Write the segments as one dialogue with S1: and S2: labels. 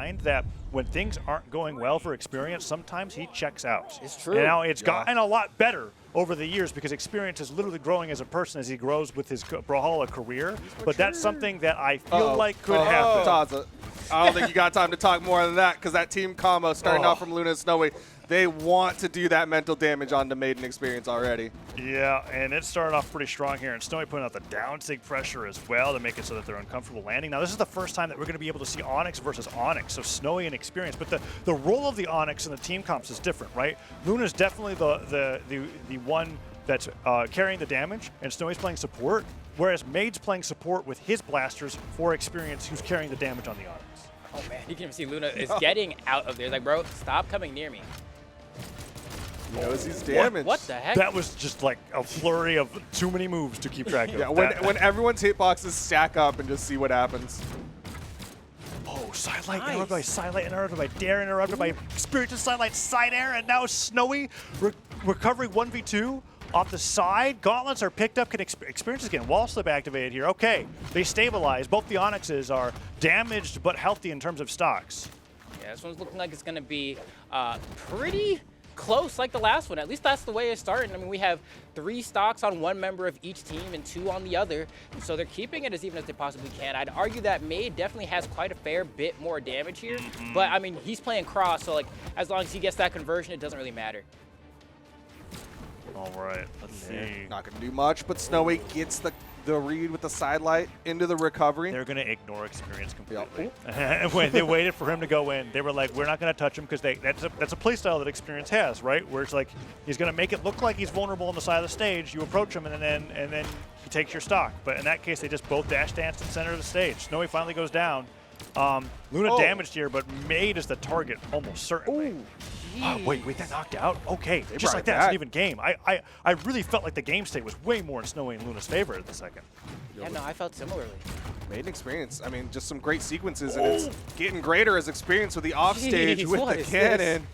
S1: mind that when things aren't going well for Experience, sometimes he checks out.
S2: It's true.
S1: And now it's gotten a lot better over the years because Experience is literally growing as a person as he grows with his Brawlhalla career. But that's something that I feel like could happen.
S3: Taza, I don't think you got time to talk more than that because that team combo starting off from Luna and Snowy, they want to do that mental damage on the Maiden Experience already.
S1: Yeah, and it started off pretty strong here, and Snowy putting out the down sig pressure as well to make it so that they're uncomfortable landing. Now, this is the first time that we're going to be able to see Onyx versus Onyx, so Snowy and Experience. But the role of the Onyx in the team comps is different, right? Luna's definitely the one that's carrying the damage, and Snowy's playing support, whereas Maid's playing support with his blasters for Experience, who's carrying the damage on the Onyx.
S2: Oh, man, you can even see Luna is getting out of there. Like, bro, stop coming near me.
S3: He knows he's damaged.
S2: What the heck?
S1: That was just like a flurry of too many moves to keep track of.
S3: Yeah, when everyone's hitboxes stack up and just see what happens.
S1: Oh, Sidelight interrupted by Sidelight, interrupted by Dare, interrupted by Spirit to Sidelight, side air, and now Snowy recovery 1v2 off the side. Gauntlets are picked up. Experience is getting wall slip activated here. Okay, they stabilize. Both the Onyxes are damaged but healthy in terms of stocks.
S2: Yeah, this one's looking like it's going to be pretty close like the last one. At least that's the way it's starting. I mean, we have 3 stocks on one member of each team and 2 on the other. And so they're keeping it as even as they possibly can. I'd argue that Maid definitely has quite a fair bit more damage here. But, I mean, he's playing cross, so, like, as long as he gets that conversion, it doesn't really matter.
S1: All right, let's see.
S3: Not going to do much, but Snowy gets the read with the sidelight into the recovery.
S1: They're going to ignore Experience completely. When they waited for him to go in, they were like, we're not going to touch him because that's a play style that Experience has, right? Where it's like he's going to make it look like he's vulnerable on the side of the stage. You approach him, and then he takes your stock. But in that case, they just both dash dance to the center of the stage. Snowy finally goes down. Luna damaged here, but Maid is the target almost certainly. Wait, that knocked out? Okay, just like that, it's an even game. I really felt like the game state was way more in Snowy and Luna's favor at the second.
S2: Yeah, no, I felt similarly.
S3: Maiden Experience. I mean, just some great sequences, and it's getting greater as Experience with the offstage with the cannon.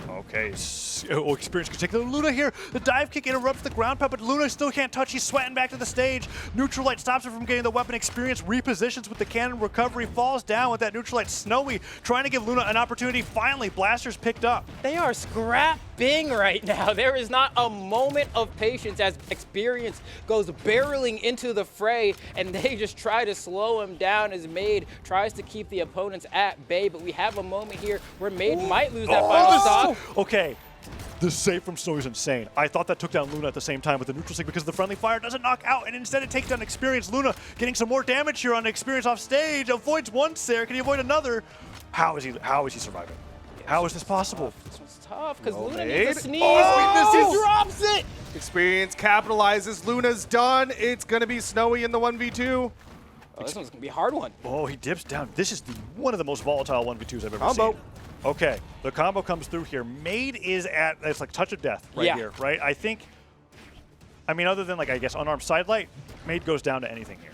S1: Okay, Experience can take the Luna here. The dive kick interrupts the ground pound, but Luna still can't touch. He's sweating back to the stage. Neutral Light stops her from getting the weapon. Experience repositions with the cannon recovery, falls down with that Neutral Light. Snowy trying to give Luna an opportunity. Finally, blasters picked up.
S2: They are scrapping right now. There is not a moment of patience as Experience goes barreling into the fray, and they just try to slow him down as Maid tries to keep the opponents at bay. But we have a moment here where Maid might lose that final stock.
S1: Okay, the save from Snowy is insane. I thought that took down Luna at the same time with the neutral stick because the friendly fire doesn't knock out, and instead it takes down Experience. Luna getting some more damage here on Experience off stage. Avoids one stare. Can he avoid another? How is he surviving? How is this possible?
S2: This one's tough because Luna
S3: Maid.
S2: needs to sneeze.
S3: Oh,
S2: He drops it.
S3: Experience capitalizes. Luna's done. It's going to be Snowy in the 1v2.
S2: Oh, this one's going to be a hard one.
S1: Oh, he dips down. This is one of the most volatile 1v2s I've ever
S3: Combo.
S1: seen. Okay, the combo comes through here. Maid is at, it's like touch of death right here, right? I mean, other than like, I guess, unarmed sidelight, Maid goes down to anything here.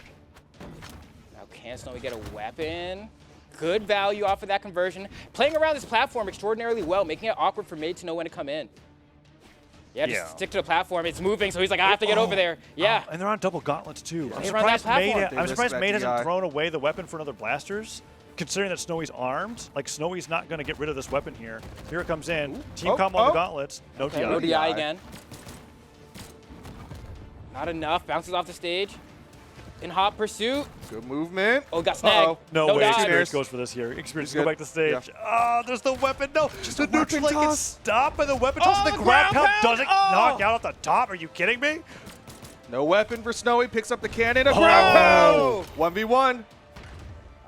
S2: Now can Snowy get a weapon? Good value off of that conversion. Playing around this platform extraordinarily well, making it awkward for Maid to know when to come in. Yeah, just stick to the platform. It's moving, so he's like, I have to get over there. Yeah.
S1: And they're on double gauntlets, too. I'm
S2: run
S1: surprised
S2: that
S1: Maid hasn't thrown away the weapon for another blasters. Considering that Snowy's armed, like Snowy's not going to get rid of this weapon here. Here it comes in. Team combo on the gauntlets. No DI.
S2: No DI again. Not enough. Bounces off the stage. In hot pursuit.
S3: Good movement.
S2: Oh, got snagged.
S1: No way.
S2: dive.
S1: Experience goes for this here. Experience go back to stage. Oh, there's the weapon. No.
S3: Just
S1: the
S3: a
S1: neutral
S3: weapon
S1: light
S3: toss.
S1: gets stopped by the weapon toss. The grab pound doesn't knock out at the top. Are you kidding me?
S3: No weapon for Snowy. Picks up the cannon. A grab pound. 1v1.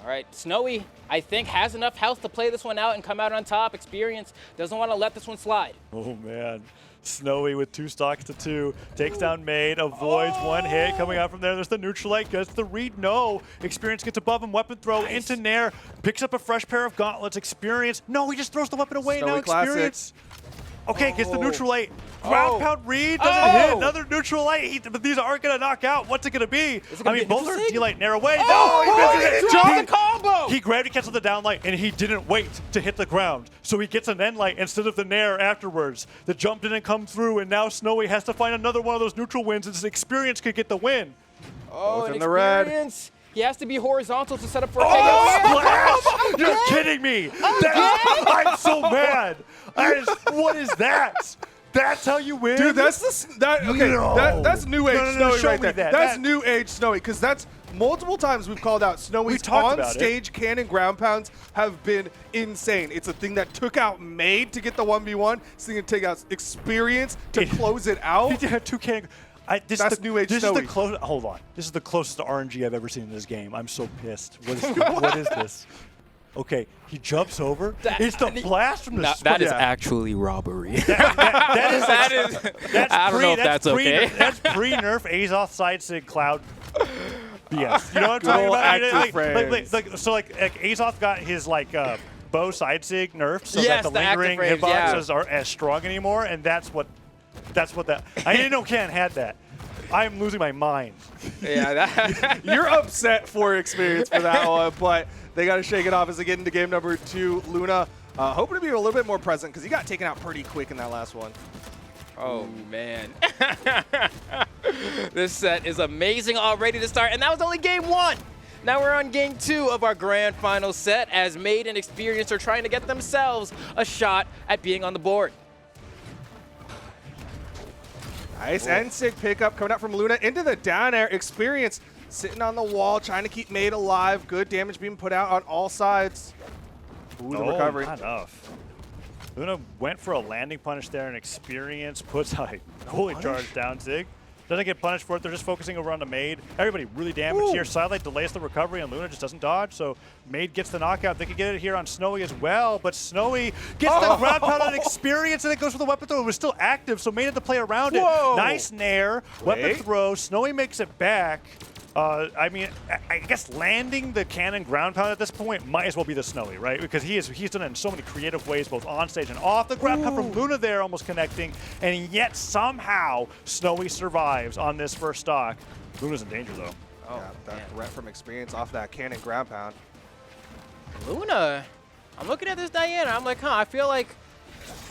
S2: All right, Snowy, I think, has enough health to play this one out and come out on top. Experience doesn't want to let this one slide.
S1: Oh, man. Snowy with 2 stocks to 2. Takes down Maid, avoids one hit. Coming out from there, there's the neutral light. Gets the read, no. Experience gets above him, weapon throw into Nair. Picks up a fresh pair of gauntlets. Experience, no, he just throws the weapon away.
S3: Snowy
S1: Now Experience. Okay, gets the neutral light. Ground pound read, doesn't hit. Another neutral light. But these aren't going to knock out. What's it going to be? I mean, both are D-light Nair away. No, he misses it.
S2: Drop the combo.
S1: He gravity canceled the down light, and he didn't wait to hit the ground. So he gets an end light instead of the Nair afterwards. The jump didn't come through, and now Snowy has to find another one of those neutral wins, and his Experience could get the win.
S2: Oh, and
S3: in the red.
S2: Experience, He has to be horizontal to set up for a KO.
S1: Oh, Splash! You're kidding me. I'm so mad. What is that? That's how you win?
S3: Dude, that's new age Snowy right there. That's new age Snowy, because that's multiple times we've called out Snowy's on-stage cannon ground pounds have been insane. It's a thing that took out Maid to get the 1v1. It's a thing that take out Experience to close it out.
S1: He had 2 cannon.
S3: That's new age Snowy.
S1: Hold on. This is the closest to RNG I've ever seen in this game. I'm so pissed. What is this? Okay, he jumps over. It's the blast from the
S2: That is actually robbery.
S1: That is.
S2: I don't know if that's okay.
S1: That's pre-nerf Azoth side sig cloud BS. You know what I'm talking about? So Azoth got his bow side sig nerfed, so that the lingering hitboxes aren't as strong anymore, and that's what that. I didn't know Ken had that. I am losing my mind.
S3: Yeah, you're upset for Experience for that one, but they got to shake it off as they get into game number 2. Luna hoping to be a little bit more present because he got taken out pretty quick in that last one.
S2: Oh, man. This set is amazing already to start, and that was only game 1. Now we're on game 2 of our grand final set as Maid and Experience are trying to get themselves a shot at being on the board.
S3: Nice N-Sig pickup coming out from Luna into the down air. Experience sitting on the wall, trying to keep Maid alive. Good damage being put out on all sides. Ooh, the recovery.
S1: Not enough. Luna went for a landing punish there, and Experience puts a holy charge down Zig. Doesn't get punished for it. They're just focusing over on the Maid. Everybody really damaged here. Sidelight delays the recovery, and Luna just doesn't dodge. So Maid gets the knockout. They could get it here on Snowy as well, but Snowy gets the ground pound on Experience, and it goes for the weapon throw. It was still active, so Maid had to play around it. Nice nair. Weapon throw. Snowy makes it back. I mean, I guess landing the cannon ground pound at this point might as well be the Snowy, right? Because he's done it in so many creative ways, both on stage and off. The ground pound from Luna there almost connecting, and yet somehow Snowy survives on this first stock. Luna's in danger, though.
S3: Oh, yeah, that threat from Experience off that cannon ground pound.
S2: Luna, I'm looking at this Diana. I'm like, I feel like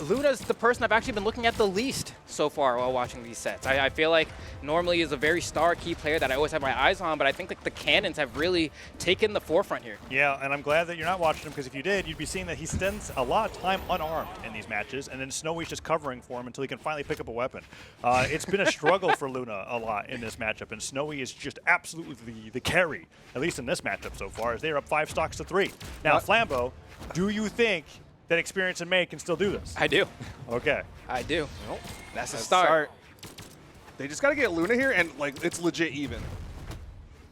S2: Luna's the person I've actually been looking at the least so far while watching these sets. I feel like normally is a very star key player that I always have my eyes on, but I think the cannons have really taken the forefront here.
S1: Yeah, and I'm glad that you're not watching him, because if you did, you'd be seeing that he spends a lot of time unarmed in these matches, and then Snowy's just covering for him until he can finally pick up a weapon. It's been a struggle for Luna a lot in this matchup, and Snowy is just absolutely the carry, at least in this matchup so far, as they're up 5 stocks to 3. Now, Flambeau, do you think that Experience and Maid can still do this?
S2: I do.
S1: Okay.
S2: I do.
S3: Nope.
S2: That's a start.
S3: They just got to get Luna here, and it's legit even.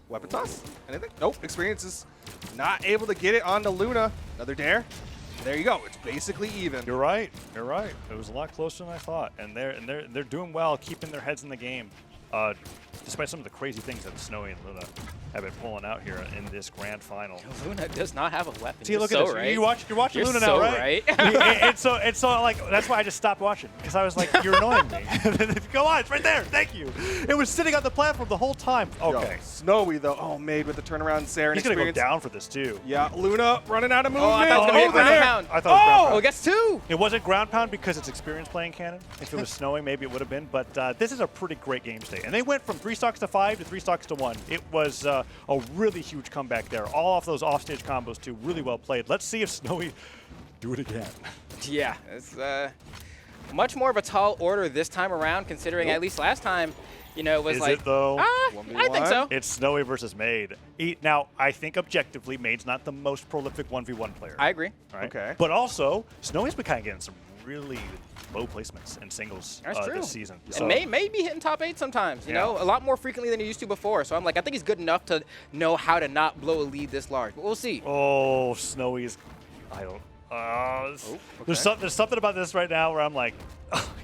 S3: Weapon toss? Anything? Nope. Experience is not able to get it onto Luna. Another dare. There you go. It's basically even.
S1: You're right. You're right. It was a lot closer than I thought, and they're doing well, keeping their heads in the game, despite some of the crazy things that Snowy and Luna have been pulling out here in this grand final.
S2: Luna does not have a weapon.
S1: See, look at this.
S2: Right.
S1: You're watching
S2: You're
S1: Luna
S2: so
S1: now, right? and so like that's why I just stopped watching, because I was like, you're annoying me. Go on, it's right there. Thank you. It was sitting on the platform the whole time. Okay.
S3: Yo, Snowy though. Oh, Maid with the turnaround. Sarah.
S1: He's gonna go down for this too.
S3: Yeah, Luna running out of movement.
S2: I thought it was gonna be ground pound.
S1: I thought it was ground pound.
S2: Oh, it gets 2.
S1: It wasn't ground pound because it's Experience playing cannon. If it was Snowy, maybe it would have been. But this is a pretty great game state, and they went from 3 stocks to 5 to 3 stocks to 1. It was a really huge comeback there. All off those offstage combos too. Really well played. Let's see if Snowy do it again.
S2: Yeah, it's much more of a tall order this time around, considering at least last time, it was
S1: Is it though?
S2: I think so.
S1: It's Snowy versus Maid. Now, I think objectively, Maid's not the most prolific 1v1 player.
S2: I agree.
S1: Right?
S3: Okay.
S1: But also, Snowy's been kind of getting some really low placements in singles this season.
S2: So. And may be hitting top 8 sometimes, you know, a lot more frequently than he used to before. So I'm like, I think he's good enough to know how to not blow a lead this large. But we'll see.
S1: Oh, Snowy's, I don't. There's something about this right now where I'm like,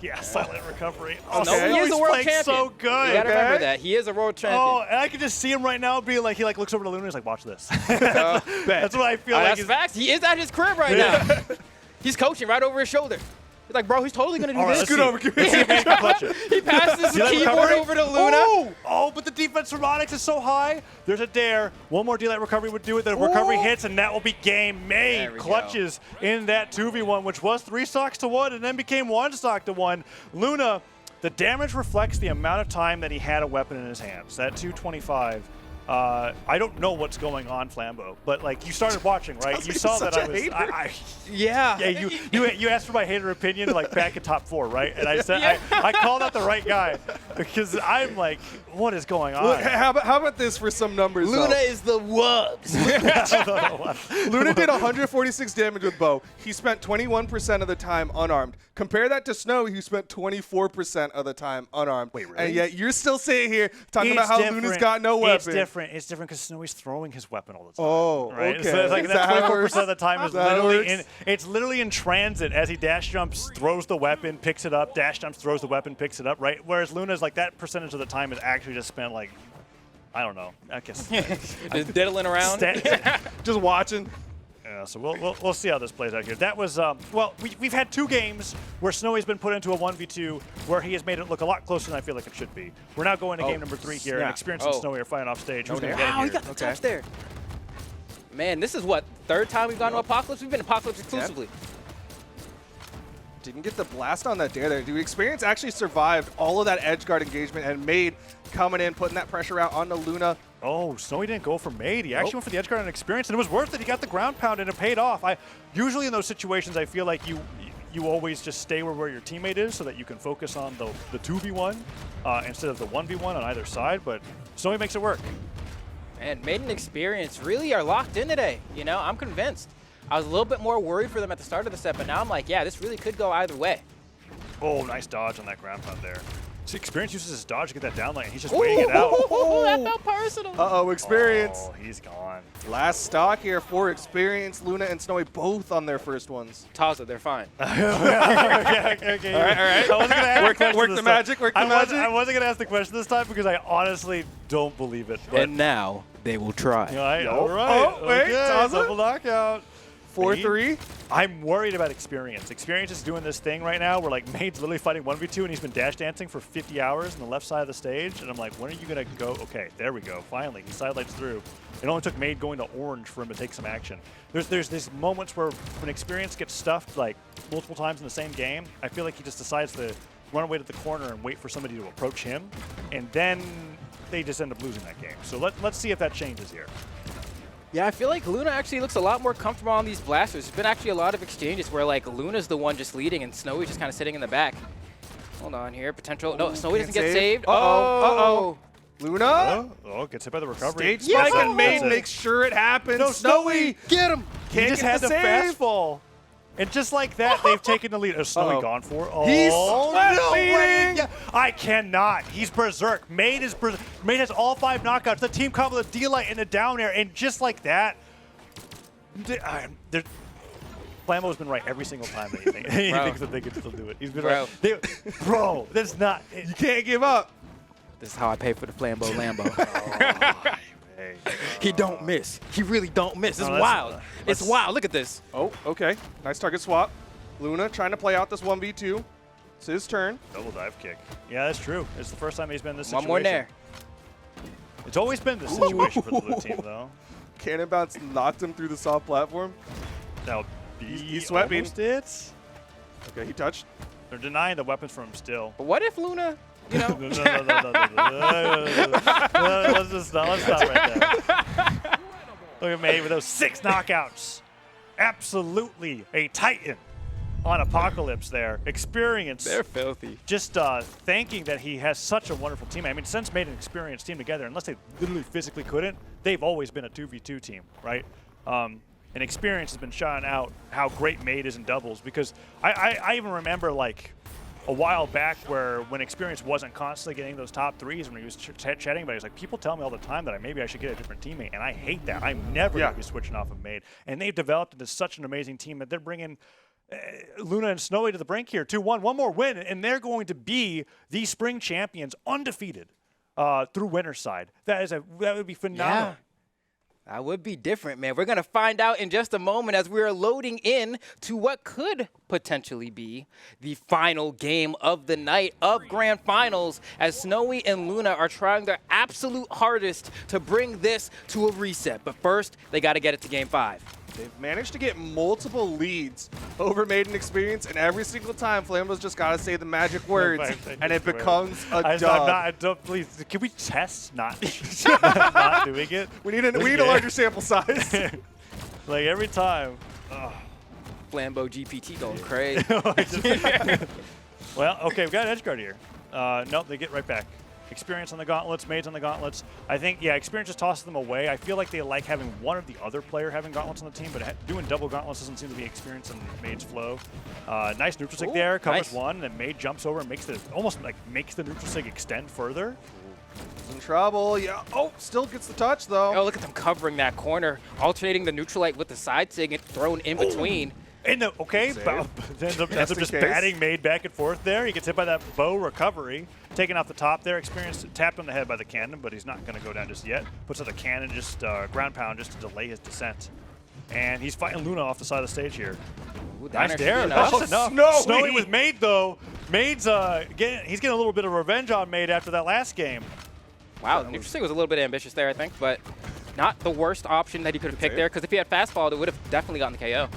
S1: yeah, silent recovery. Oh,
S2: no, he is a world champion.
S1: So good.
S2: You gotta remember that he is a world champion.
S1: Oh, and I can just see him right now being like, he looks over to Luna and he's like, watch this. That's what I feel like.
S2: That's facts. He is at his crib right now. He's coaching right over his shoulder. He's like, bro, he's totally going to do this.
S3: Scoot over.
S2: He passes the keyboard over to Luna.
S1: Oh, but the defense from Onyx is so high. There's a dare. One more D-Light recovery would do it. The recovery hits, and that will be game. Maid clutches in that 2v1, which was 3 stocks to 1 and then became 1 stock to 1. Luna, the damage reflects the amount of time that he had a weapon in his hands. That 225. I don't know what's going on, Flambeau, but like you started watching, right? You saw that I was.
S2: Yeah.
S1: You asked for my hater opinion like back in top 4, right? And I said I called out the right guy because I'm like, what is going on?
S3: Look, how about this for some numbers?
S2: Luna is the wugs.
S3: Luna did 146 damage with bow. He spent 21% of the time unarmed. Compare that to Snowy, who spent 24% of the time unarmed.
S1: Wait, really?
S3: And yet you're still sitting here talking about how Luna's got no weapon.
S1: It's different. It's different because Snowy's throwing his weapon all the time.
S3: Oh,
S1: right?
S3: okay.
S1: So it's like that 24% of the time is literally in transit as he dash jumps, throws the weapon, picks it up, dash jumps, throws the weapon, picks it up, right? Whereas Luna's like that percentage of the time is actually just spent like, I don't know, I guess.
S2: Just diddling around.
S3: Just watching.
S1: Yeah, so we'll see how this plays out here. That was, well, we've had 2 games where Snowy's been put into a 1v2 where he has made it look a lot closer than I feel like it should be. We're now going to game number 3 here, and Experience and Snowy are fighting off stage. Who's going to get in here?
S2: He got the touch there. Man, this is what, 3rd time we've gone to Apocalypse? We've been Apocalypse exclusively.
S3: Didn't get the blast on that dare there. Do Experience actually survived all of that edge guard engagement and Maid coming in, putting that pressure out onto Luna.
S1: Oh, Snowy didn't go for Maid. He actually went for the edge guard and Experience, and it was worth it. He got the ground pound, and it paid off. Usually in those situations, I feel like you always just stay where your teammate is so that you can focus on the 2v1 instead of the 1v1 on either side, but Snowy makes it work.
S2: And Maid and Experience really are locked in today. You know, I'm convinced. I was a little bit more worried for them at the start of the set, but now I'm like, yeah, this really could go either way.
S1: Oh, nice dodge on that ground pound there. See, Experience uses his dodge to get that down lane. He's just waiting it out.
S2: That felt personal.
S3: Uh-oh, Experience.
S1: Oh, he's gone.
S3: Last stock here for Experience. Luna and Snowy both on their first ones.
S2: Taza, they're fine.
S1: Okay.
S3: All right.
S1: I wasn't gonna ask
S3: Work the magic.
S1: I wasn't going to ask the question this time because I honestly don't believe it. But
S2: And now they will try.
S1: all right.
S3: Oh, wait,
S1: Okay,
S3: Taza?
S1: double knockout.
S3: 4-3.
S1: I'm worried about Experience. Experience is doing this thing right now where like Maid's literally fighting 1v2 and he's been dash dancing for 50 hours on the left side of the stage. And I'm like, when are you going to go? Okay, there we go. Finally, he sidelights through. It only took Maid going to orange for him to take some action. There's these moments where when Experience gets stuffed like multiple times in the same game, I feel like he just decides to run away to the corner and wait for somebody to approach him. And then they just end up losing that game. So let's see if that changes here.
S2: Yeah, I feel like Luna actually looks a lot more comfortable on these blasters. There's been actually a lot of exchanges where like Luna's the one just leading and Snowy's just kind of sitting in the back. Hold on here, potential. No, Snowy doesn't get saved.
S3: Uh-oh. Luna?
S1: Oh, gets hit by the recovery.
S3: Stage spike and Maid makes sure it happens.
S1: No,
S3: Snowy, get him.
S1: He just had the fastball. And just like that, they've taken the lead. Is Snowy gone for it? Oh,
S3: He's
S1: no way.
S3: leading.
S1: I cannot. He's berserk. Maid has all 5 knockouts. The team caught with a D-light in the down air, and just like that, Flambeau's been right every single time that he thinks that they can still do it. He's been right. Bro, that's not.
S3: You can't give up.
S2: This is how I pay for the Flambeau Lambo. He don't miss. He really don't miss. It's wild. It's wild. Look at this.
S3: Oh, okay. Nice target swap. Luna trying to play out this 1v2. It's his turn.
S1: Double dive kick. Yeah, that's true. It's the first time he's been in this situation.
S2: One more there.
S1: It's always been this situation for the blue team, though.
S3: Cannon bounce knocked him through the soft platform.
S1: Now,
S3: he's sweating.
S1: It.
S3: Okay, he touched.
S1: They're denying the weapons from him still.
S2: But what if Luna, you know?
S1: Let's stop right there. Look at Maid with those 6 knockouts. Absolutely a titan on Apocalypse there. Experience.
S2: They're filthy.
S1: Just thanking that he has such a wonderful team. I mean, since Maid and Experience team together, unless they literally physically couldn't, they've always been a 2v2 team, right? And Experience has been shouting out how great Maid is in doubles because I even remember like a while back when Experience wasn't constantly getting those top 3s when he was chatting about it. He was like, people tell me all the time that maybe I should get a different teammate, and I hate that. I'm never going to be switching off of Maid. And they've developed into such an amazing team that they're bringing Luna and Snowy to the brink here, 2-1, one more win, and they're going to be the spring champions, undefeated through winner's side. That would be phenomenal.
S2: Yeah. That would be different, man. We're going to find out in just a moment as we are loading in to what could potentially be the final game of the night of Grand Finals as Snowy and Luna are trying their absolute hardest to bring this to a reset. But first, they got to get it to Game 5.
S3: They've managed to get multiple leads over Maiden Experience, and every single time Flambo's just got to say the magic words, and it becomes a dub.
S1: Please, can we test not not doing it?
S3: We need a larger sample size.
S1: Like every time.
S2: Flambo GPT going crazy.
S1: Well, okay, we've got an edge guard here. Nope, they get right back. Experience on the gauntlets, Maids on the gauntlets. I think, yeah, Experience just tosses them away. I feel like they like having one or the other player having gauntlets on the team, but doing double gauntlets doesn't seem to be Experience and Maid's flow. Nice neutral sig there, covers one, and then Maid jumps over and makes the neutral sig extend further.
S3: He's in trouble, yeah. Oh, still gets the touch though.
S2: Oh, look at them covering that corner, alternating the neutral light with the side sig and thrown in between.
S1: And okay, ends up just batting Maid back and forth there. He gets hit by that bow recovery, taken off the top there. Experience tapped on the head by the cannon, but he's not going to go down just yet. Puts out the cannon, just ground pound, just to delay his descent. And he's fighting Luna off the side of the stage here.
S2: Ooh,
S1: nice dare.
S2: That's
S1: enough. Snowy with Maid though. Maid's he's getting a little bit of revenge on Maid after that last game.
S2: Wow, neutral sig was a little bit ambitious there, I think, but not the worst option that he could have picked there, because if he had fastball, it would have definitely gotten the KO.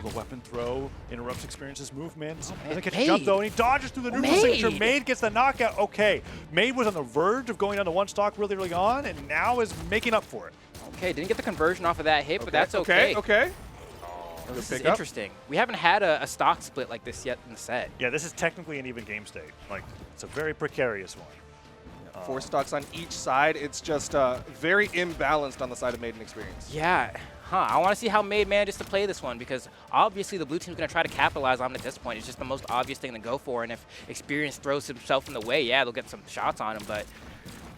S1: The weapon throw interrupts Experience's movement. Doesn't catch
S2: Maid.
S1: a jump though, and he dodges through the neutral signature. Maid gets the knockout. Okay, Maid was on the verge of going down to one stock really early on, and now is making up for it.
S2: Okay, didn't get the conversion off of that hit, but that's okay.
S3: Okay.
S2: This is interesting. We haven't had a stock split like this yet in the set.
S1: Yeah, this is technically an even game state. Like, it's a very precarious one.
S3: 4 stocks on each side. It's just very imbalanced on the side of Maiden Experience.
S2: Yeah. I want to see how Maid manages to play this one, because obviously the blue team's going to try to capitalize on it at this point. It's just the most obvious thing to go for, and if Experience throws himself in the way, yeah, they'll get some shots on him, but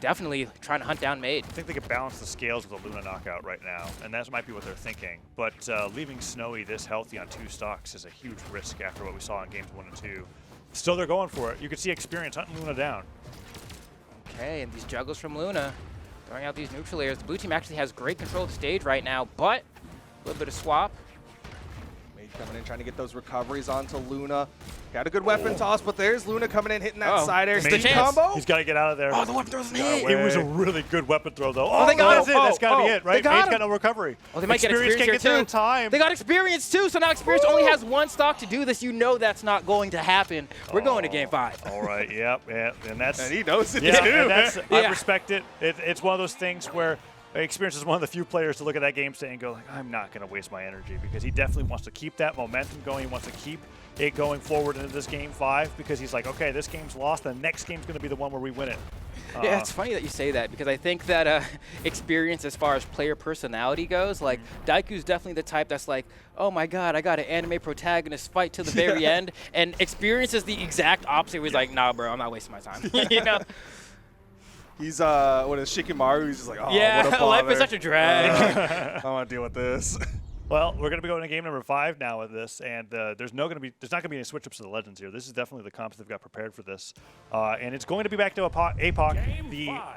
S2: definitely trying to hunt down Maid.
S1: I think they could balance the scales with a Luna knockout right now, and that might be what they're thinking. But leaving Snowy this healthy on 2 stocks is a huge risk after what we saw in games 1 and 2. Still, they're going for it. You can see Experience hunting Luna down.
S2: Okay, and these juggles from Luna, throwing out these neutral layers. The blue team actually has great control of the stage right now, but a little bit of swap.
S3: Maid coming in, trying to get those recoveries onto Luna. Got a good weapon toss, but there's Luna coming in, hitting that side air steam combo.
S1: He's got to get out of there.
S2: Oh, the weapon throw doesn't hit.
S1: It was a really good weapon throw, though.
S2: Oh, they got
S1: that's it. That's got to be it, right? Maid's got no recovery.
S2: Oh, they might get experience
S1: can't get there in time.
S2: They got experience, too, so now Experience only has 1 stock to do this. You know that's not going to happen. We're going to game 5.
S1: All right, yep. And that's...
S3: And he knows it,
S1: too. And that's,
S2: yeah.
S1: I respect it. It's one of those things where Experience is one of the few players to look at that game state and go, like, I'm not going to waste my energy, because he definitely wants to keep that momentum going. He wants to keep it going forward into this game 5, because he's like, okay, this game's lost. The next game's going to be the one where we win it.
S2: Yeah, it's funny that you say that, because I think that Experience, as far as player personality goes, like Daiku's definitely the type that's like, oh my god, I got an anime protagonist fight to the very end, and Experience is the exact opposite. He's like, nah, bro, I'm not wasting my time. You know?
S3: He's what is Shikamaru? He's just like, oh,
S2: yeah,
S3: what a bother.
S2: life is such a drag.
S3: I don't want to deal with this.
S1: Well, we're going to be going to game number 5 now with this, and there's not going to be any switch-ups to the Legends here. This is definitely the comps they've got prepared for this, and it's going to be back to APOC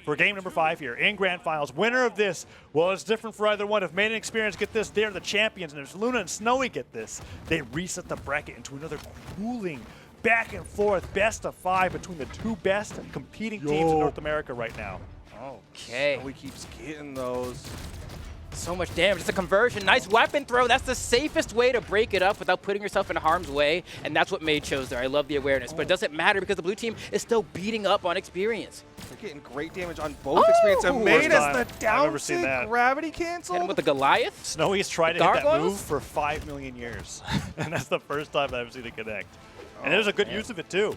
S1: for game number 5 here in Grand Finals. Winner of this, well, it's different for either one. If Maid and Experience get this, they're the champions, and if Luna and Snowy get this, they reset the bracket into another cooling back and forth best of 5 between the 2 best competing teams in North America right now.
S2: Okay.
S3: Snowy keeps getting those.
S2: So much damage. It's a conversion. Nice weapon throw. That's the safest way to break it up without putting yourself in harm's way, and that's what Maid chose there. I love the awareness, but it doesn't matter because the blue team is still beating up on Experience.
S3: They're getting great damage on both Experience, and Maid has the down gravity cancel.
S2: Hit him with the Goliath.
S1: Snowy's tried to hit that move for 5 million years, and that's the first time I've seen it connect. And there's a good use of it, too.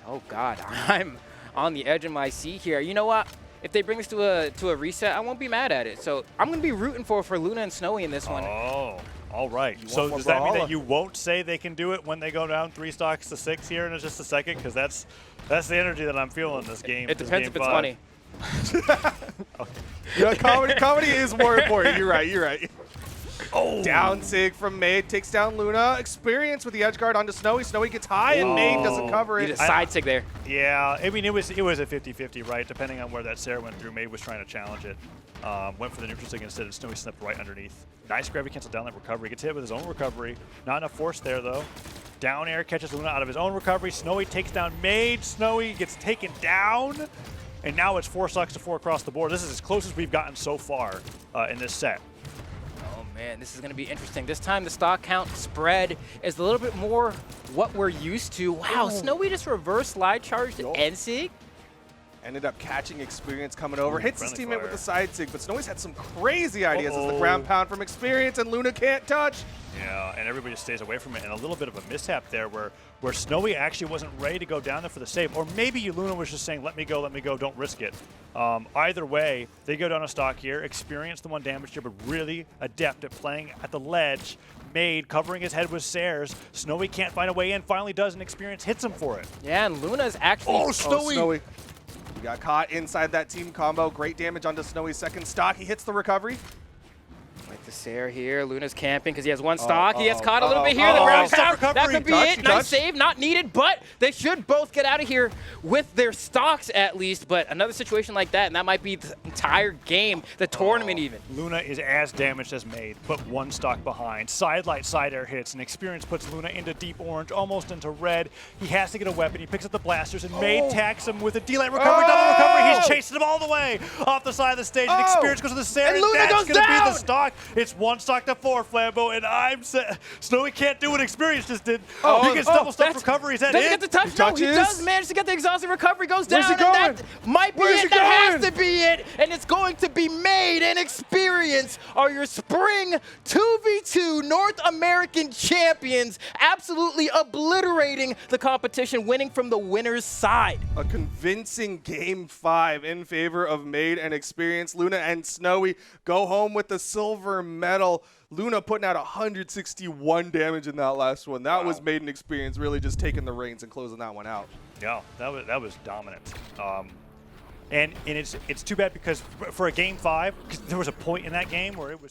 S2: Oh, God. I'm on the edge of my seat here. You know what? If they bring this to a reset, I won't be mad at it. So I'm going to be rooting for Luna and Snowy in this one.
S1: Oh, all right. So does that mean that you won't say they can do it when they go down 3 stocks to 6 here in just a second? Because that's the energy that I'm feeling in this game.
S2: It depends if it's funny.
S3: Yeah, comedy is more important. You're right. Oh. Down sig from Maid, takes down Luna. Experience with the edge guard onto Snowy. Snowy gets high, and Maid doesn't cover it.
S2: You just side sig there.
S1: Yeah, I mean, it was a 50-50, right? Depending on where that Sarah went through, Maid was trying to challenge it. Went for the neutral sig instead, and Snowy slipped right underneath. Nice gravity cancel down that recovery. Gets hit with his own recovery. Not enough force there, though. Down air catches Luna out of his own recovery. Snowy takes down Maid. Snowy gets taken down. and now it's 4 stocks to 4 across the board. This is as close as we've gotten so far in this set.
S2: Oh man, this is going to be interesting. This time the stock count spread is a little bit more what we're used to. Wow, Snowy just reverse slide charged NSIG.
S3: Ended up catching experience coming over. Hits his teammate with the side sig, but Snowy's had some crazy ideas as the ground pound from experience, and Luna can't touch.
S1: Yeah, and everybody just stays away from it, and a little bit of a mishap there where Snowy actually wasn't ready to go down there for the save, or maybe Luna was just saying, let me go, don't risk it. Either way, they go down a stock here, experience the 1 damage here, but really adept at playing at the ledge. Maid covering his head with Sayers. Snowy can't find a way in, finally does, and experience hits him for it.
S2: Yeah, and Luna's actually...
S3: Oh, Snowy! He got caught inside that team combo. Great damage onto Snowy's second stock. He hits the recovery.
S2: Like the Sayer here, Luna's camping because he has 1 stock. He gets caught a little bit here. The ground pound, that could be it. Nice save, not needed, but they should both get out of here with their stocks at least. But another situation like that, and that might be the entire game, the tournament even.
S1: Luna is as damaged as Maid, but 1 stock behind. Sidelight side air hits, and experience puts Luna into deep orange, almost into red. He has to get a weapon. He picks up the blasters, and Maid tacks him with a D-light recovery, double recovery. He's chasing him all the way off the side of the stage, and experience goes to the Sayer, and that's going to be the stock. It's 1 stock to 4, Flambeau, and Snowy can't do what Experience just did. He gets double stock recovery. Is that
S2: does
S1: it?
S2: He get the touch? No, he does manage to get the exhaustive recovery, goes down,
S3: and
S2: that might be it. That has to be it, and it's going to be Maid and Experience are your spring 2v2 North American champions, absolutely obliterating the competition, winning from the winner's side.
S3: A convincing game 5 in favor of Maid and Experience. Luna and Snowy go home with the silver medal. Luna putting out 161 damage in that last one. That was Maid and Experience really just taking the reins and closing that one out.
S1: Yeah, that was dominant. And it's too bad because for a game 5, there was a point in that game where it was